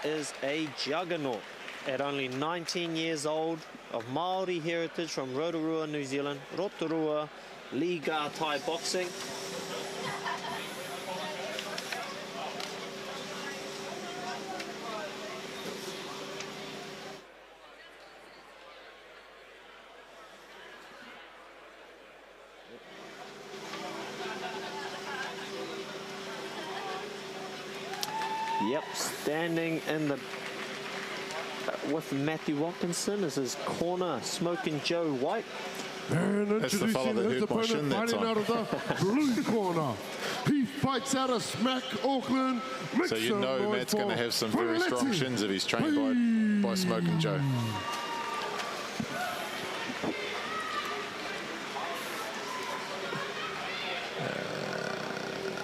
is a juggernaut. At only 19 years old, of Māori heritage from Rotorua, New Zealand, Rotorua, Liga Thai boxing. Yep, standing in the with Mathew Watkinson as his corner, Smoking Joe White. And that's the fellow that hurt my shin that time. Out of the blue corner. He fights out of Smack Auckland. So you know Matt's going to have some very strong shins if he's trained by Smoking Joe.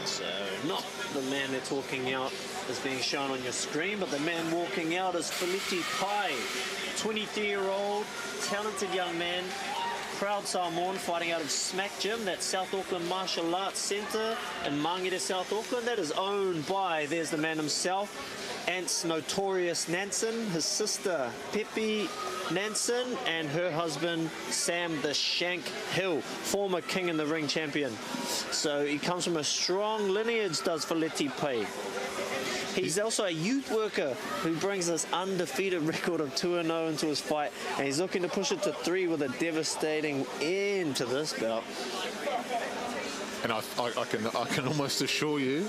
So not the man they're talking out is being shown on your screen, but the man walking out is Feliti Pei, 23-year-old, talented young man, proud Samoan, fighting out of Smack Gym, that South Auckland Martial Arts Centre in Mangere, South Auckland. That is owned by, there's the man himself, Ant's Notorious Nansen, his sister Pepe Nansen, and her husband Sam the Shank Hill, former King in the Ring champion. So he comes from a strong lineage, does Feliti Pei. He's also a youth worker who brings this undefeated record of 2-0 into his fight, and he's looking to push it to 3 with a devastating end to this bout. And I can almost assure you,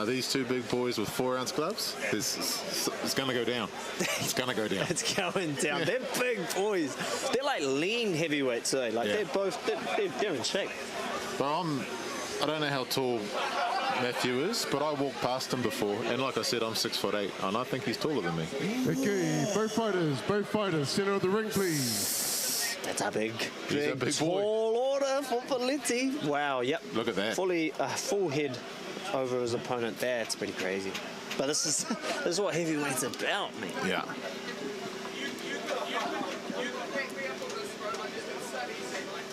these two big boys with 4-ounce gloves, it's going to go down. It's going to go down. It's going down. They're big boys. They're like lean heavyweights, eh? Like they're both, they're in shape. But I don't know how tall Mathew is, but I walked past him before, and like I said, I'm 6'8", and I think he's taller than me. Okay, both fighters, center of the ring, please. That's a big tall order for Feliti. Wow, yep. Look at that. Full head over his opponent. That's pretty crazy. But this is what heavyweight's about, mate. Yeah.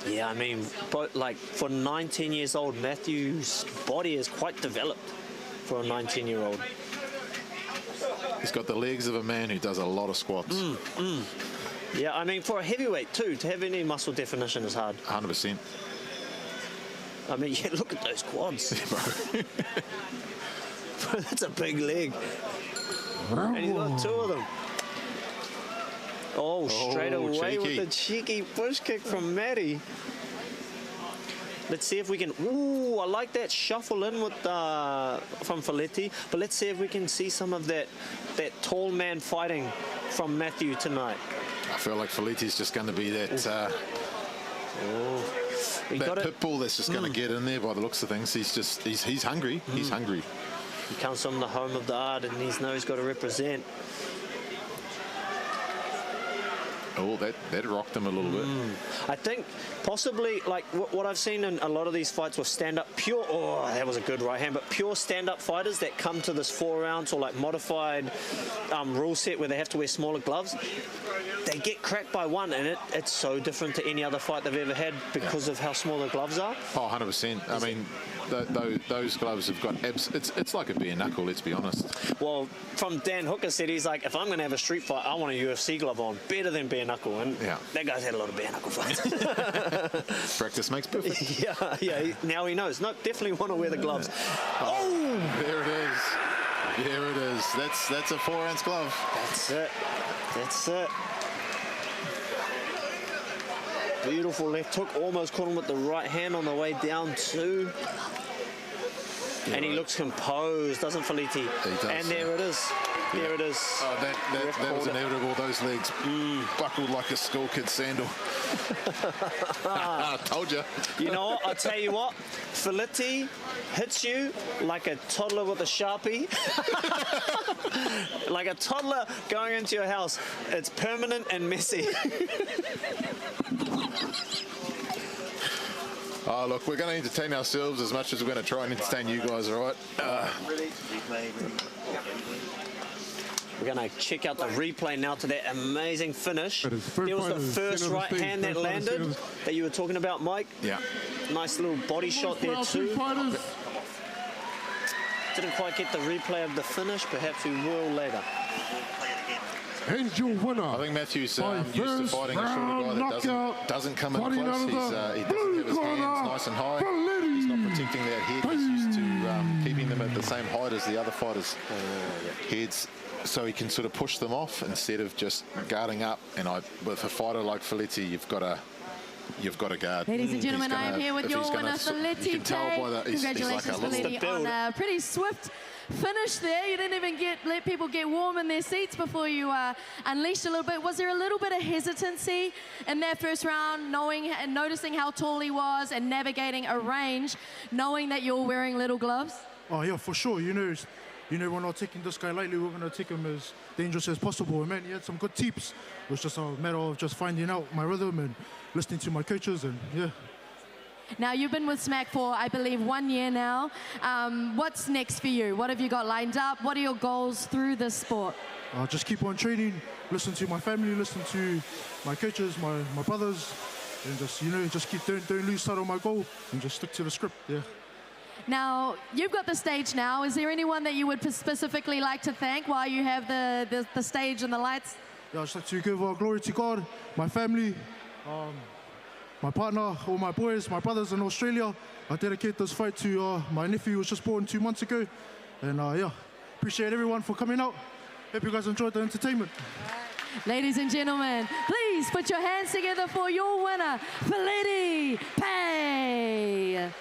Yeah, I mean, but like for 19 years old, Mathew's body is quite developed for a 19-year-old. He's got the legs of a man who does a lot of squats. Yeah, I mean, for a heavyweight too, to have any muscle definition is hard. 100%. I mean, yeah, look at those quads. That's a big leg. And he's got 2 of them. Oh, straight away with the cheeky push kick from Matty. Let's see if we can. Ooh, I like that shuffle in with from Feliti. But let's see if we can see some of that tall man fighting from Mathew tonight. I feel like Feliti's just going to be that that pit bull that's just going to get in there by the looks of things. He's hungry. He's hungry. He comes from the home of the art, and he knows he's got to represent. Oh, that rocked him a little bit. I think possibly, like what I've seen in a lot of these fights with stand-up, that was a good right hand, but pure stand-up fighters that come to this 4-ounce or like modified rule set where they have to wear smaller gloves, they get cracked by one, and it's so different to any other fight they've ever had because of how small the gloves are. Oh, 100%. I mean, those gloves have got it's like a bare knuckle, let's be honest. Well, from Dan Hooker said, he's like, if I'm going to have a street fight, I want a UFC glove on, better than bare knuckle. And that guy's had a lot of bare knuckle fights. Practice makes perfect. Yeah, now he knows. No, definitely want to wear the gloves. Oh! There it is. There it is. That's a 4-ounce glove. That's it. Beautiful left hook, almost caught him with the right hand on the way down too. And he looks composed, doesn't Feliti? He does. And there it is. There it is. Oh, that was inevitable. Those legs buckled like a school kid's sandal. I told you. You know what? I'll tell you what. Feliti hits you like a toddler with a Sharpie. Like a toddler going into your house. It's permanent and messy. Oh, look, we're going to entertain ourselves as much as we're going to try and entertain you guys, all right? We're going to check out the replay now to that amazing finish. There was the first right hand that landed that you were talking about, Mike. Yeah. Nice little body shot there too. Didn't quite get the replay of the finish. Perhaps we will later. And your winner, I think Matthew's by used to first fighting a shorter round guy that knockout, doesn't come in fighting close. out of He the doesn't have blue his hands corner, nice and high. Feliti. He's not protecting that head. He's used to keeping them at the same height as the other fighters' heads, so he can sort of push them off instead of just guarding up. And with a fighter like Feliti, you've got to guard. Ladies and gentlemen, I am here with your winner, Feliti Pei. Congratulations, Feliti, on a pretty swift finish there. You didn't even let people get warm in their seats before you unleashed a little bit. Was there a little bit of hesitancy in that first round, knowing and noticing how tall he was and navigating a range, knowing that you're wearing little gloves? Oh yeah, for sure. You know, we're not taking this guy lightly. We're going to take him as dangerous as possible. And man, he had some good tips. It was just a matter of just finding out my rhythm and listening to my coaches, and yeah. Now, you've been with Smack for, I believe, 1 year now. What's next for you? What have you got lined up? What are your goals through this sport? Just keep on training, listen to my family, listen to my coaches, my brothers, and just, just keep don't lose sight of my goal and just stick to the script, yeah. Now, you've got the stage now. Is there anyone that you would specifically like to thank while you have the stage and the lights? Yeah, I'd just like to give glory to God, my family, my partner, all my boys, my brothers in Australia. I dedicate this fight to my nephew who was just born 2 months ago. And yeah, appreciate everyone for coming out. Hope you guys enjoyed the entertainment. Ladies and gentlemen, please put your hands together for your winner, Feliti Pei.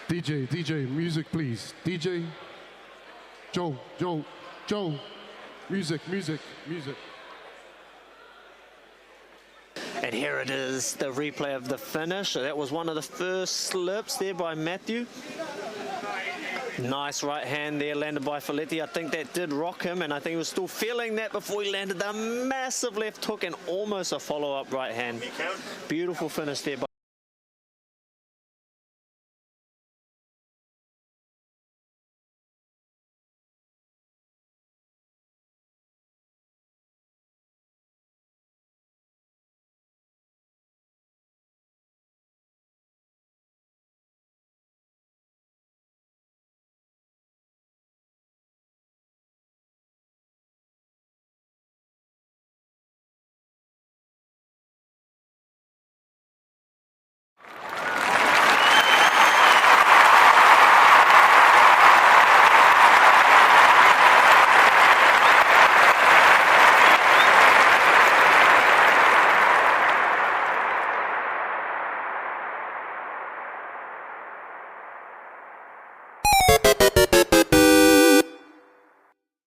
DJ, music please. DJ, Joe, music. And here it is, the replay of the finish. So that was one of the first slips there by Mathew. Nice right hand there landed by Feliti. I think that did rock him, and I think he was still feeling that before he landed the massive left hook and almost a follow-up right hand. Beautiful finish there by